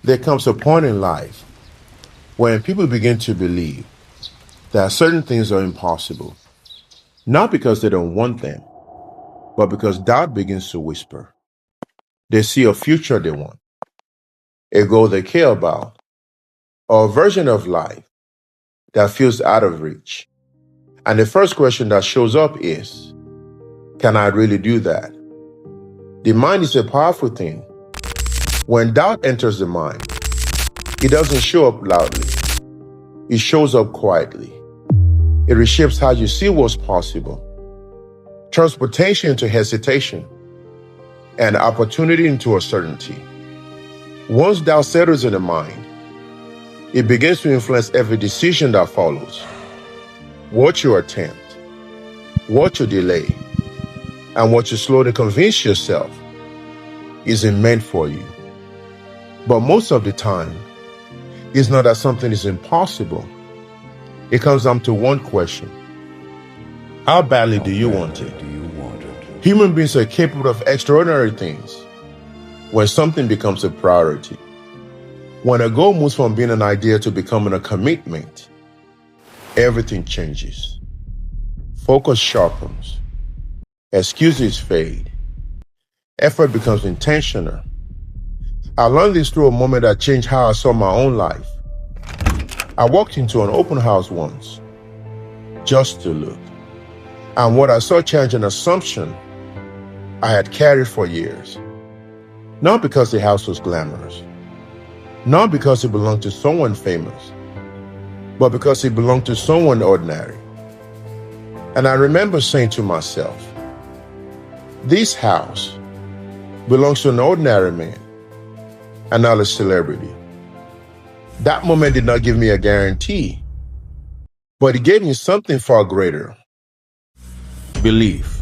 There comes a point in life when people begin to believe that certain things are impossible, not because they don't want them, but because doubt begins to whisper. They see a future they want, a goal they care about, or a version of life that feels out of reach. And the first question that shows up is, can I really do that? The mind is a powerful thing. When doubt enters the mind, it doesn't show up loudly. It shows up quietly. It reshapes how you see what's possible. Transportation into hesitation and opportunity into uncertainty. Once doubt settles in the mind, it begins to influence every decision that follows. What you attempt, what you delay, and what you slowly convince yourself isn't meant for you. But most of the time, it's not that something is impossible. It comes down to one question. How badly do you want it? Human beings are capable of extraordinary things when something becomes a priority. When a goal moves from being an idea to becoming a commitment, everything changes. Focus sharpens. Excuses fade. Effort becomes intentional. I learned this through a moment that changed how I saw my own life. I walked into an open house once, just to look. And what I saw changed an assumption I had carried for years. Not because the house was glamorous, not because it belonged to someone famous, but because it belonged to someone ordinary. And I remember saying to myself, this house belongs to an ordinary man and not a celebrity. That moment did not give me a guarantee, but it gave me something far greater. Belief.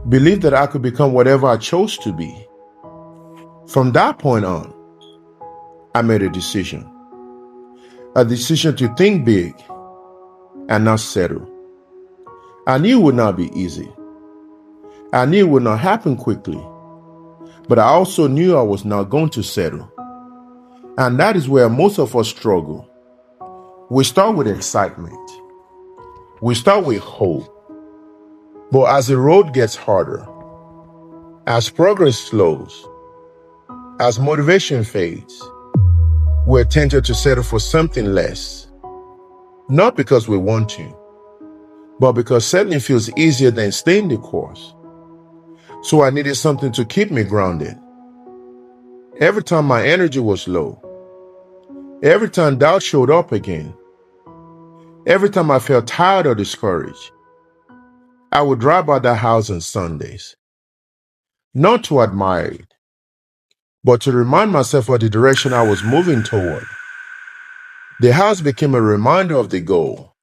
Belief that I could become whatever I chose to be. From that point on, I made a decision. A decision to think big and not settle. I knew it would not be easy. I knew it would not happen quickly. But I also knew I was not going to settle. And that is where most of us struggle. We start with excitement. We start with hope. But as the road gets harder, as progress slows, as motivation fades, we're tempted to settle for something less. Not because we want to, but because settling feels easier than staying the course. So I needed something to keep me grounded. Every time my energy was low, every time doubt showed up again, every time I felt tired or discouraged, I would drive by that house on Sundays. Not to admire it, but to remind myself of the direction I was moving toward. The house became a reminder of the goal,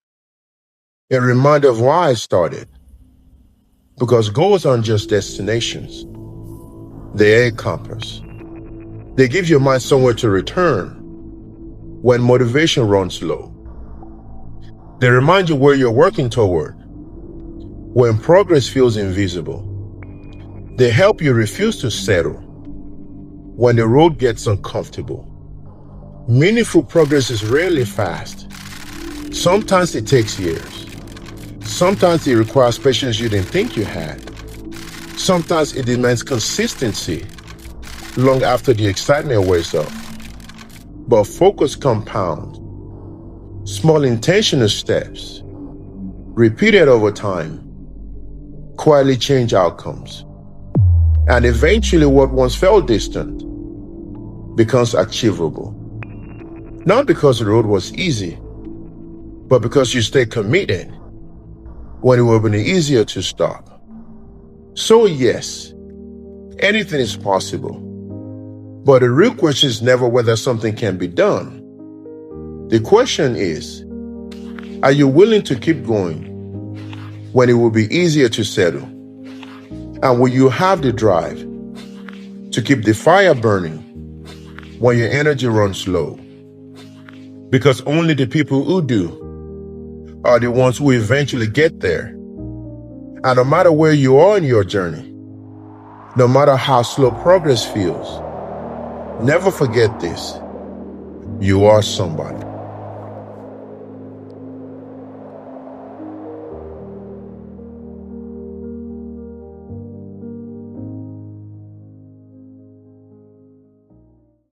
a reminder of why I started. Because goals aren't just destinations, they're a compass. They give your mind somewhere to return when motivation runs low. They remind you where you're working toward when progress feels invisible. They help you refuse to settle when the road gets uncomfortable. Meaningful progress is rarely fast. Sometimes it takes years. Sometimes it requires patience you didn't think you had. Sometimes it demands consistency long after the excitement wears off. But focus compounds. Small intentional steps, repeated over time, quietly change outcomes. And eventually what once felt distant becomes achievable. Not because the road was easy, but because you stayed committed when it would have been easier to stop. So yes, anything is possible. But the real question is never whether something can be done. The question is, are you willing to keep going when it will be easier to settle? And will you have the drive to keep the fire burning when your energy runs low? Because only the people who do are the ones who eventually get there. And no matter where you are in your journey, no matter how slow progress feels, Never forget this. You are somebody.